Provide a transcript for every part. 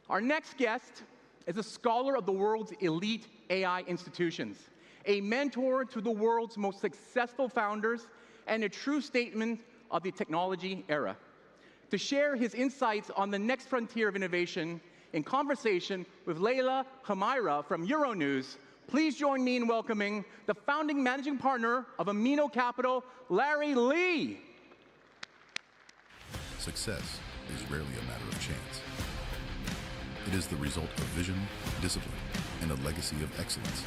Our next guest is a scholar of the world's elite AI institutions, a mentor to the world's most successful founders, and a true statement of the technology era. To share his insights on the next frontier of innovation in conversation with Leila Hamaira from Euronews, please join me in welcoming the founding managing partner of Amino Capital, Larry Lee. Success is rarely a matter of chance. It is the result of vision, discipline, and a legacy of excellence.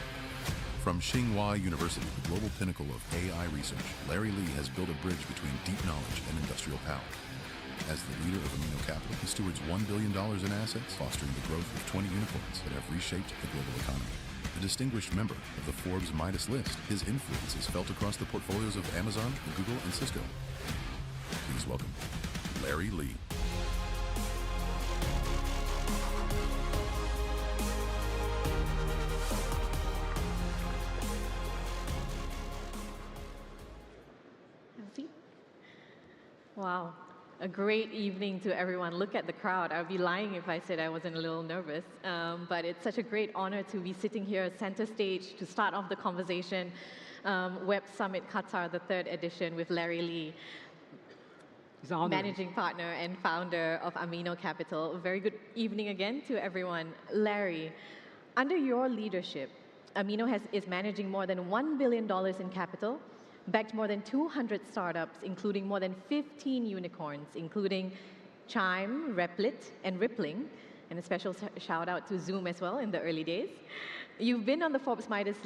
From Tsinghua University, the global pinnacle of AI research, Larry Lee has built a bridge between deep knowledge and industrial power. As the leader of Amino Capital, he stewards $1 billion in assets, fostering the growth of 20 unicorns that have reshaped the global economy. A distinguished member of the Forbes Midas List, his influence is felt across the portfolios of Amazon, Google, and Cisco. Please welcome Larry Lee. Wow, a great evening to everyone. Look at the crowd. I would be lying if I said I wasn't a little nervous, but it's such a great honor to be sitting here at center stage to start off the conversation. Web Summit Qatar, the 3rd edition with Larry Lee, managing partner and founder of Amino Capital. A very good evening again to everyone. Larry, under your leadership, Amino is managing more than $1 billion in capital, backed more than 200 startups, including more than 15 unicorns, including Chime, Replit, and Rippling, and a special shout out to Zoom as well in the early days. You've been on the Forbes Midas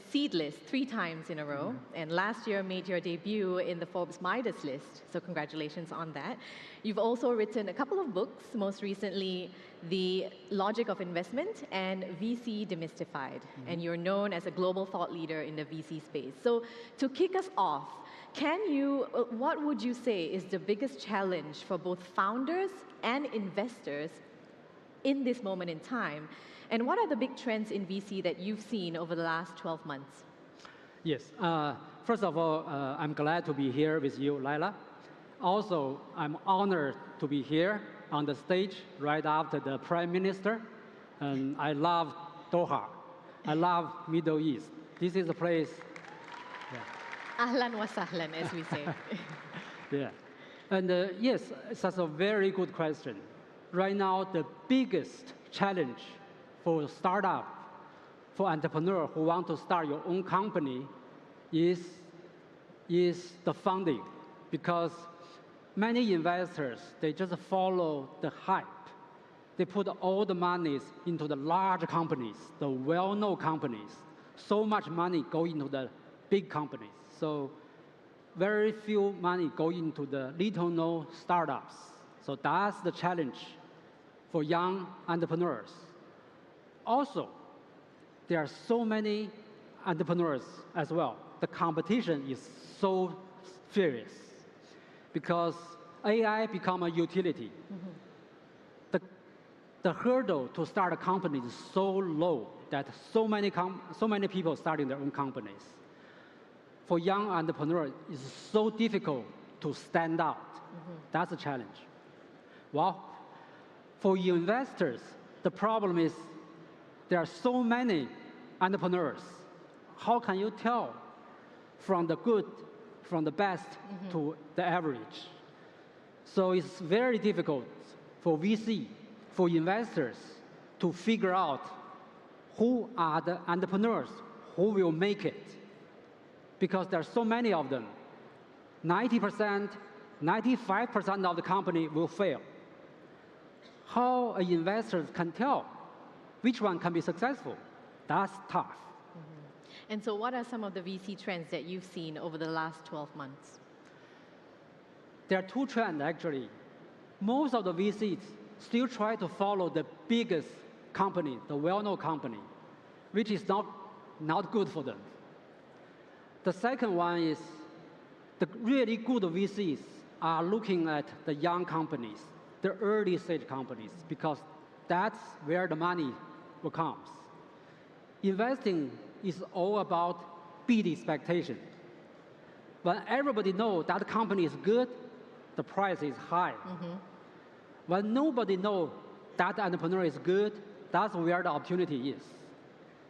Seed List 3 times in a row, and last year made your debut in the Forbes Midas List, so congratulations on that. You've also written a couple of books, most recently The Logic of Investment and VC Demystified, and you're known as a global thought leader in the VC space. So to kick us off, what would you say is the biggest challenge for both founders and investors in this moment in time? And what are the big trends in VC that you've seen over the last 12 months? Yes. First of all, I'm glad to be here with you, Laila. Also, I'm honored to be here on the stage right after the Prime Minister. And I love Doha. I love Middle East. This is a place. Yeah. Ahlan wa sahlan, as we say. Yeah. And yes, that's a very good question. Right now, the biggest challenge for startup, for entrepreneurs who want to start your own company is the funding. Because many investors, they just follow the hype. They put all the monies into the large companies, the well-known companies. So much money go into the big companies. So very few money go into the little-known startups. So that's the challenge for young entrepreneurs. Also, there are so many entrepreneurs as well. The competition is so fierce because AI become a utility. The hurdle to start a company is so low that so many people starting their own companies. For young entrepreneurs, it's so difficult to stand out. That's a challenge. Well, for investors, the problem is there are so many entrepreneurs. How can you tell from the good, from the best to the average? So it's very difficult for VC, for investors to figure out who are the entrepreneurs who will make it. Because there are so many of them. 90%, 95% of the company will fail. How an investor can tell which one can be successful? That's tough. And so what are some of the VC trends that you've seen over the last 12 months? There are 2 trends, actually. Most of the VCs still try to follow the biggest company, the well-known company, which is not good for them. The second one is the really good VCs are looking at the young companies, the early stage companies, because that's where the money comes. Investing is all about beat expectation. When everybody knows that company is good, the price is high. When nobody knows that entrepreneur is good, that's where the opportunity is.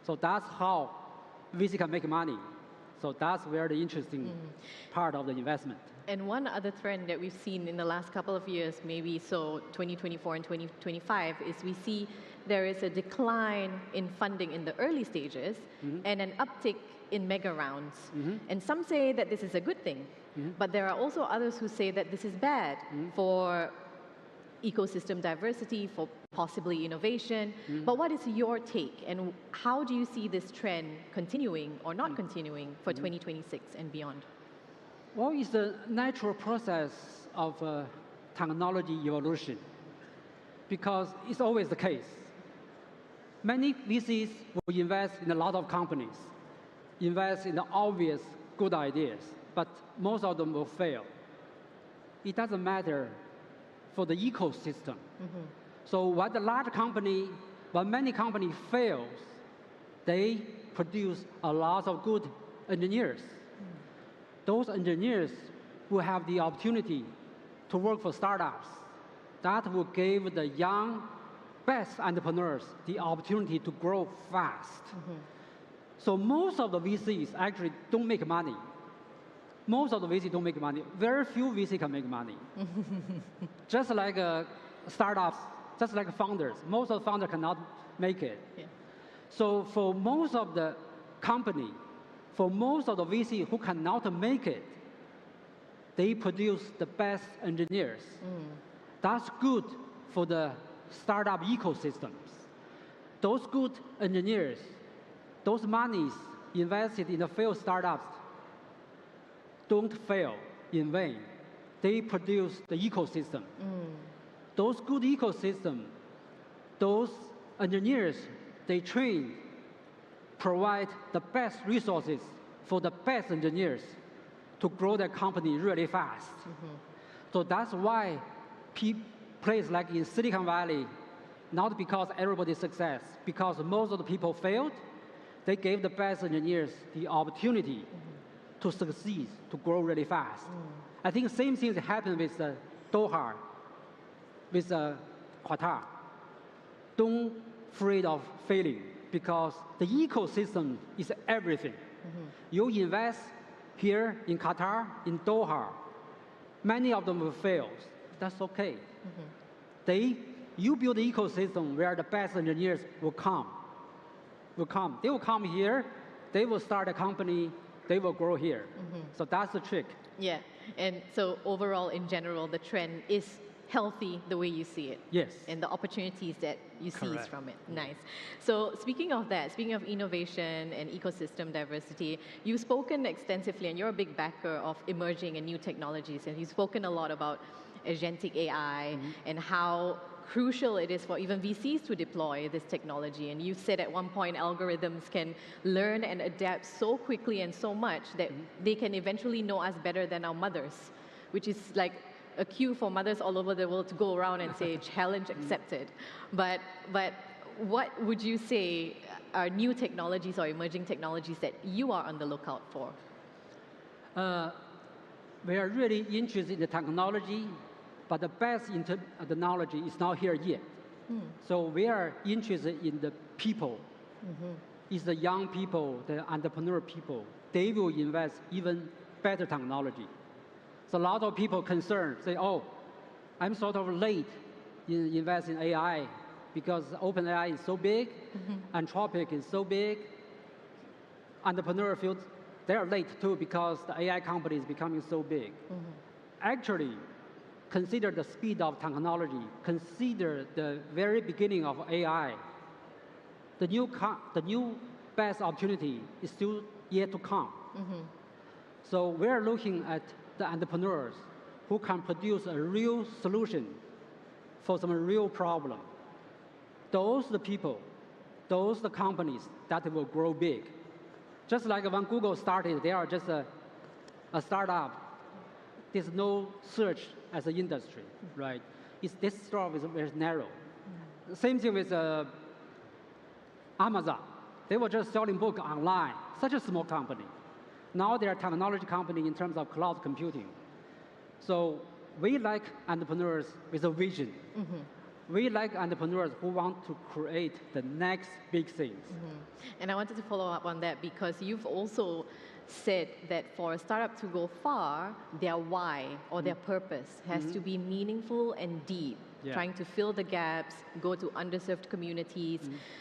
So that's how VC can make money. So that's where the interesting part of the investment. And one other trend that we've seen in the last couple of years, maybe so 2024 and 2025, is we see there is a decline in funding in the early stages and an uptick in mega rounds. And some say that this is a good thing, but there are also others who say that this is bad for ecosystem diversity, for possibly innovation. But what is your take, and how do you see this trend continuing or not continuing for 2026 and beyond? Well, it's a natural process of technology evolution, because it's always the case. Many VCs will invest in a lot of companies, invest in the obvious good ideas, but most of them will fail. It doesn't matter for the ecosystem. So when the large company, when many companies fails, they produce a lot of good engineers. Those engineers will have the opportunity to work for startups. That will give the young, best entrepreneurs the opportunity to grow fast. So most of the VCs actually don't make money. Most of the VCs don't make money. Very few VCs can make money. Just like startups, just like founders. Most of the founders cannot make it. So for most of the company, for most of the VC who cannot make it, they produce the best engineers. That's good for the startup ecosystems. Those good engineers, those monies invested in the failed startups don't fail in vain. They produce the ecosystem. Those good ecosystems, those engineers, they train, provide the best resources for the best engineers to grow their company really fast. So that's why places like in Silicon Valley, not because everybody's success, because most of the people failed, they gave the best engineers the opportunity to succeed, to grow really fast. I think the same thing happened with Doha, with Qatar. Don't afraid of failing, because the ecosystem is everything. You invest here in Qatar, in Doha, many of them will fail. That's okay. You build the ecosystem where the best engineers will come. They will come here, they will start a company, they will grow here. So that's the trick. Yeah, and so overall, in general, the trend is healthy the way you see it. Yes. And the opportunities that you seize Correct. from it. Nice. So speaking of that, speaking of innovation and ecosystem diversity, you've spoken extensively, and you're a big backer of emerging and new technologies, and you've spoken a lot about agentic AI and how crucial it is for even VCs to deploy this technology. And you said at one point algorithms can learn and adapt so quickly and so much that they can eventually know us better than our mothers, which is like a cue for mothers all over the world to go around and say, challenge accepted. But what would you say are new technologies or emerging technologies that you are on the lookout for? We are really interested in the technology, but the best technology is not here yet. So we are interested in the people. It's the young people, the entrepreneur people. They will invest even better technology. So a lot of people concerned say, oh, I'm sort of late in investing in AI because OpenAI is so big, Anthropic is so big. Entrepreneur fields, they're late too because the AI company is becoming so big. Actually, consider the speed of technology. Consider the very beginning of AI. The new best opportunity is still yet to come. So we're looking at the entrepreneurs who can produce a real solution for some real problem. Those the people, those the companies that will grow big. Just like when Google started, they are just a startup. There's no search as an industry, right? This stuff is very narrow. Same thing with Amazon. They were just selling books online, such a small company. Now they're a technology company in terms of cloud computing. So we like entrepreneurs with a vision. We like entrepreneurs who want to create the next big things. And I wanted to follow up on that because you've also said that for a startup to go far, their why or their purpose has to be meaningful and deep, Yeah. trying to fill the gaps, go to underserved communities.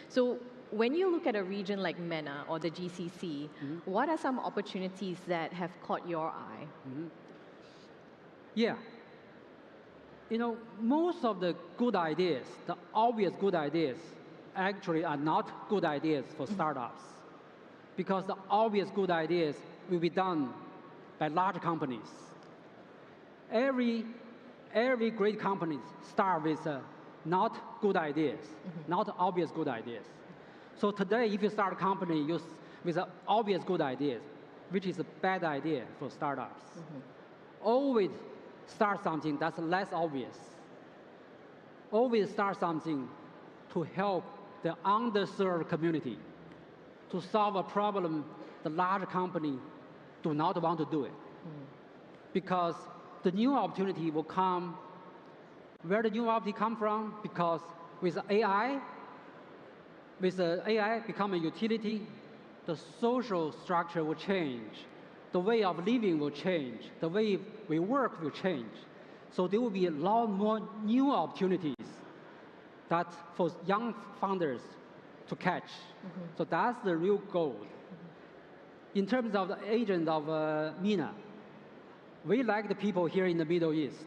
So when you look at a region like MENA or the GCC, what are some opportunities that have caught your eye? Yeah. You know, most of the good ideas, the obvious good ideas, actually are not good ideas for startups. Because the obvious good ideas will be done by large companies. Every great company start with not good ideas, not obvious good ideas. So today, if you start a company with obvious good ideas, which is a bad idea for startups, always start something that's less obvious. Always start something to help the underserved community, to solve a problem the large company do not want to do it. Because the new opportunity will come. Where the new opportunity come from? Because with AI becoming a utility, the social structure will change. The way of living will change. The way we work will change. So there will be a lot more new opportunities that for young founders to catch. So that's the real goal. In terms of the agent of MENA, we like the people here in the Middle East.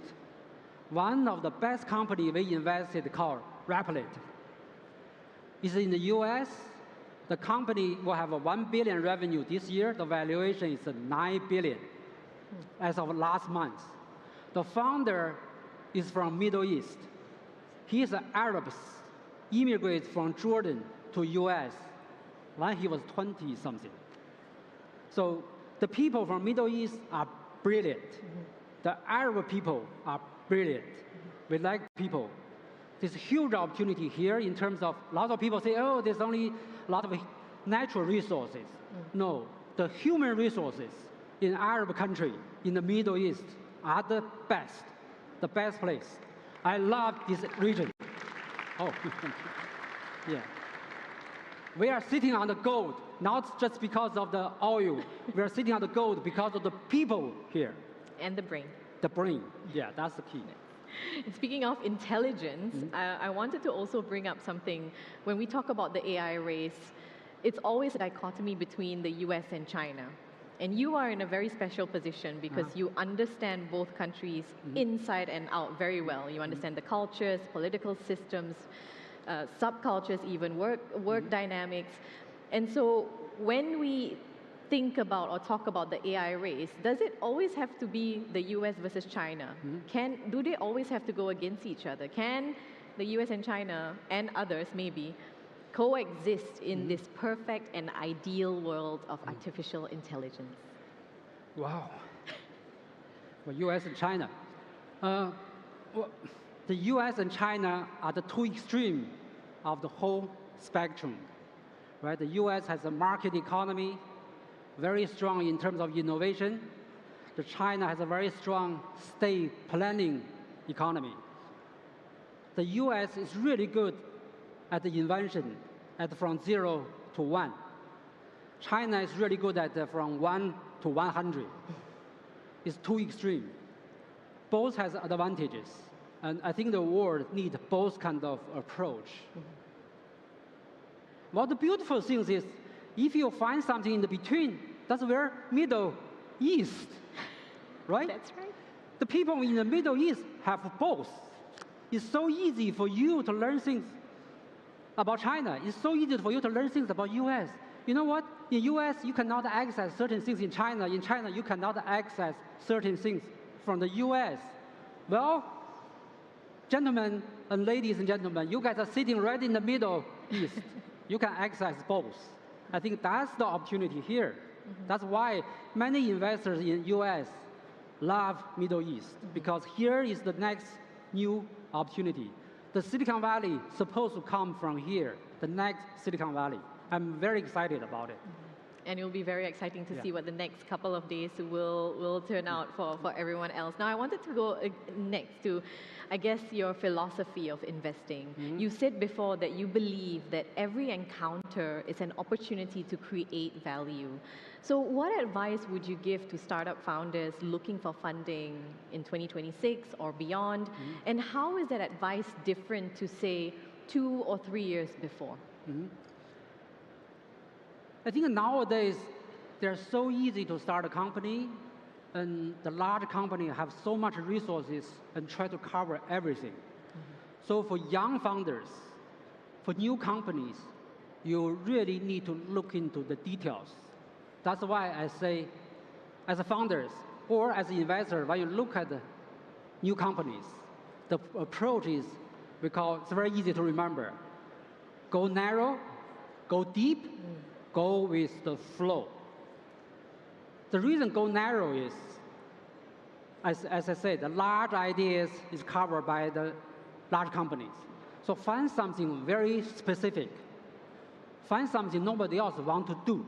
One of the best company we invested called Replit is in the US. The company will have a 1 billion revenue this year. The valuation is 9 billion as of last month. The founder is from Middle East. He is an Arab, immigrated from Jordan to US when he was 20 something. So the people from Middle East are brilliant. The Arab people are brilliant. We like people. There's a huge opportunity here in terms of, a lot of people say, oh, there's only a lot of natural resources. No, the human resources in Arab country, in the Middle East, are the best place. I love this region. Oh, yeah. We are sitting on the gold, not just because of the oil. We are sitting on the gold because of the people here. And the brain. The brain, yeah, that's the key. And speaking of intelligence, I wanted to also bring up something. When we talk about the AI race, it's always a dichotomy between the US and China. And you are in a very special position because you understand both countries inside and out very well. You understand the cultures, political systems, subcultures even, work dynamics. And so when we think about or talk about the AI race, does it always have to be the US versus China? Do they always have to go against each other? Can the US and China and others maybe coexist in this perfect and ideal world of artificial intelligence? Wow. Well, US and China. Well, the US and China are the two extremes of the whole spectrum. Right? The US has a market economy, very strong in terms of innovation. The China has a very strong state planning economy. The US is really good at the invention, from 0 to 1. China is really good at from 1 to 100. It's too extreme. Both has advantages, and I think the world needs both kind of approach. Well, the beautiful thing is, if you find something in the between, that's where Middle East, right? That's right. The people in the Middle East have both. It's so easy for you to learn things about China. It's so easy for you to learn things about US. You know what? In US, you cannot access certain things in China. In China, you cannot access certain things from the US. Well, gentlemen and ladies and gentlemen, you guys are sitting right in the Middle East. You can access both. I think that's the opportunity here. That's why many investors in US love Middle East, because here is the next new opportunity. The Silicon Valley is supposed to come from here, the next Silicon Valley. I'm very excited about it. and it will be very exciting to Yeah. see what the next couple of days will turn out for everyone else. Now, I wanted to go next to, I guess, your philosophy of investing. You said before that you believe that every encounter is an opportunity to create value. So what advice would you give to startup founders looking for funding in 2026 or beyond? And how is that advice different to, say, 2 or 3 years before? I think nowadays, they're so easy to start a company, and the large company have so much resources and try to cover everything. So for young founders, for new companies, you really need to look into the details. That's why I say, as a founders or as an investor, when you look at the new companies, the approach is, because it's very easy to remember. Go narrow, go deep, go with the flow. The reason go narrow is, as I said, the large ideas is covered by the large companies. So find something very specific. Find something nobody else want to do,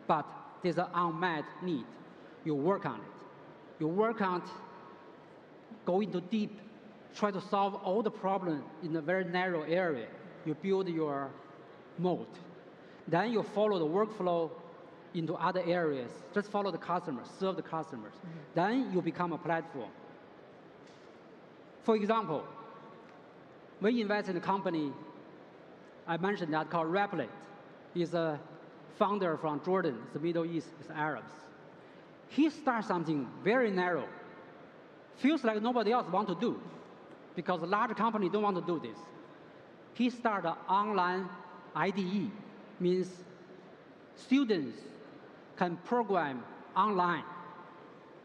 but there's an unmet need. You work on it. You work on it, go into deep, try to solve all the problems in a very narrow area. You build your moat. Then you follow the workflow into other areas. Just follow the customers, serve the customers. Then you become a platform. For example, we invest in a company, I mentioned that, called Replit. He's a founder from Jordan, the Middle East, it's Arabs. He starts something very narrow. Feels like nobody else want to do, because a large company don't want to do this. He started an online IDE, means students can program online.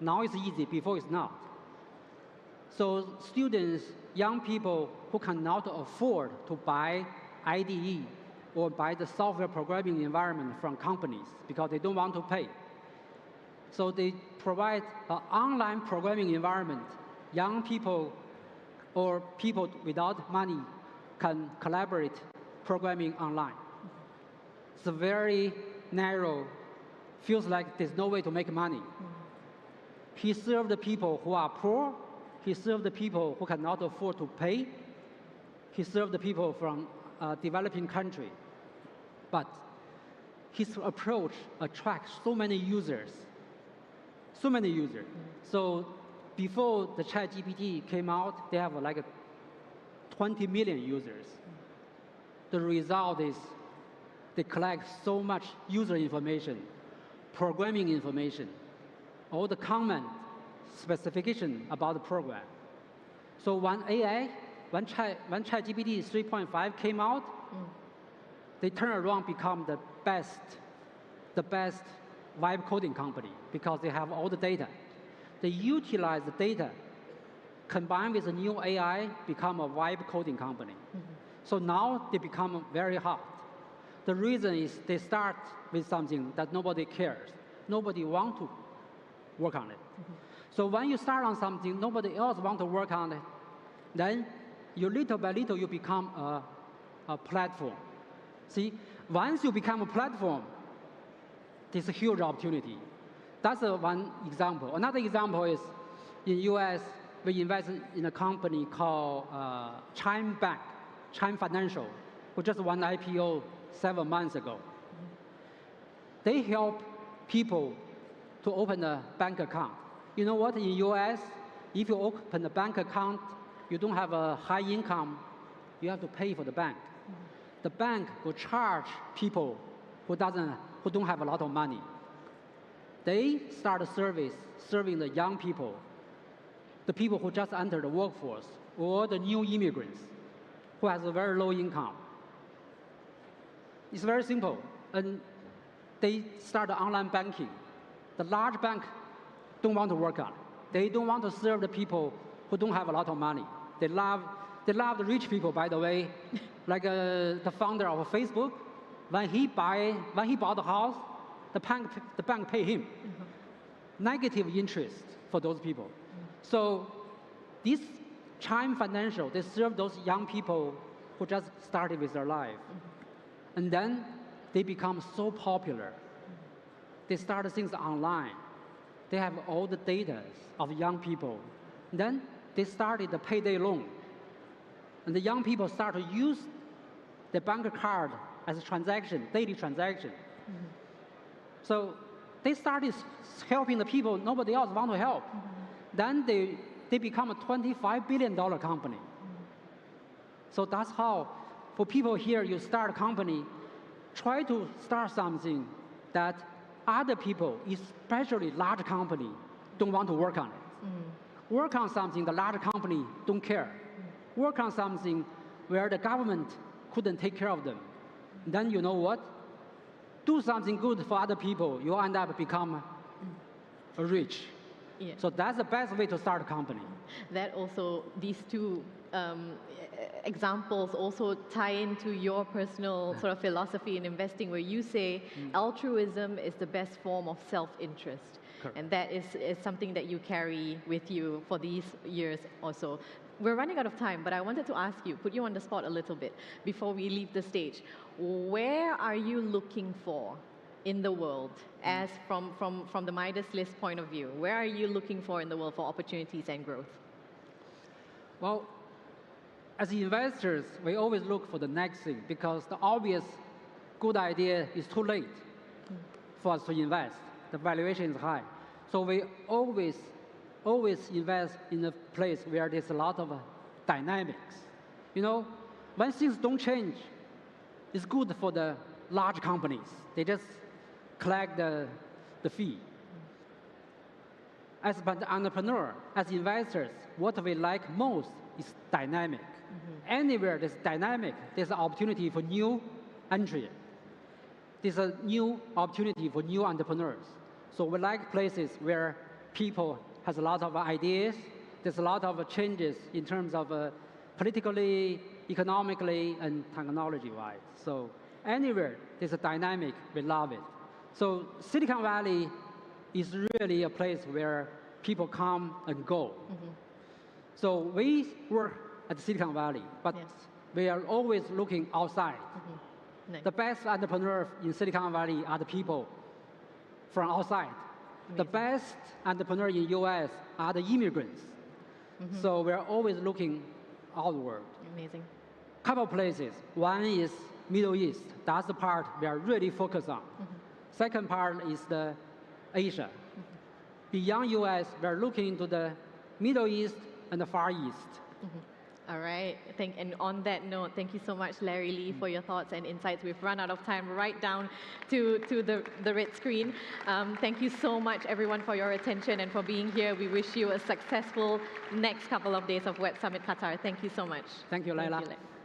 Now it's easy, before it's not. So students, young people who cannot afford to buy IDE or buy the software programming environment from companies because they don't want to pay. So they provide an online programming environment. Young people or people without money can collaborate programming online. It's very narrow, feels like there's no way to make money. He served the people who are poor. He served the people who cannot afford to pay. He served the people from developing country. But his approach attracts so many users. So many users. So before the ChatGPT came out, they have like 20 million users. The result is they collect so much user information, programming information, all the comment, specification about the program. So when ChatGPT 3.5 came out, they turned around, become the best vibe coding company because they have all the data. They utilize the data, combined with the new AI, become a vibe coding company. So now they become very hot. The reason is they start with something that nobody cares. Nobody wants to work on it. So when you start on something nobody else wants to work on it, then you little by little you become a platform. See, once you become a platform, there's a huge opportunity. That's one example. Another example is in US, we invested in a company called Chime Bank, Chime Financial, who just won IPO 7 months ago. They help people to open a bank account. You know what, in US, if you open a bank account, you don't have a high income, you have to pay for the bank. The bank will charge people who don't have a lot of money. They start a service serving the young people, the people who just entered the workforce, or the new immigrants who has a very low income. It's very simple. And they start online banking. The large bank don't want to work on it. They don't want to serve the people who don't have a lot of money. They love the rich people, by the way. Like the founder of Facebook, when he bought a house, the bank pay him. Negative interest for those people. So this Chime Financial, they serve those young people who just started with their life. And then they become so popular. they start things online. They have all the data of young people. Then they started the payday loan. And the young people start to use the bank card as a transaction, daily transaction. So they started helping the people nobody else want to help. Then they become a $25 billion company. So that's how, for people here, you start a company, try to start something that other people, especially large company, don't want to work on it. Work on something the large company don't care. Work on something where the government couldn't take care of them. Then you know what? Do something good for other people, you'll end up become rich. Yeah. So that's the best way to start a company. That also, these two examples also tie into your personal sort of philosophy in investing, where you say altruism is the best form of self-interest. Correct. And that is something that you carry with you for these years or so. We're running out of time, but I wanted to ask you, put you on the spot a little bit before we leave the stage. Where are you looking for in the world, as from the Midas List point of view? Where are you looking for in the world for opportunities and growth? Well, as investors, we always look for the next thing, because the obvious good idea is too late for us to invest. The valuation is high. So we always invest in a place where there's a lot of dynamics. You know, when things don't change, it's good for the large companies. They just collect the fee. As an entrepreneur, as investors, what we like most is dynamic. Anywhere there's dynamic, there's an opportunity for new entry. There's a new opportunity for new entrepreneurs. So we like places where people has a lot of ideas. There's a lot of changes in terms of politically, economically, and technology-wise. So anywhere there's a dynamic, we love it. So Silicon Valley is really a place where people come and go. So we work at Silicon Valley, but Yes. we are always looking outside. Nice. The best entrepreneurs in Silicon Valley are the people from outside. The best entrepreneurs in US are the immigrants. So we're always looking outward. Amazing. Couple places. One is Middle East. That's the part we are really focused on. Second part is the Asia. Beyond US, we're looking into the Middle East and the Far East. All right. And on that note, thank you so much, Larry Lee, for your thoughts and insights. We've run out of time right down to the red screen. Thank you so much, everyone, for your attention and for being here. We wish you a successful next couple of days of Web Summit Qatar. Thank you so much. Thank you, Laila. Thank you.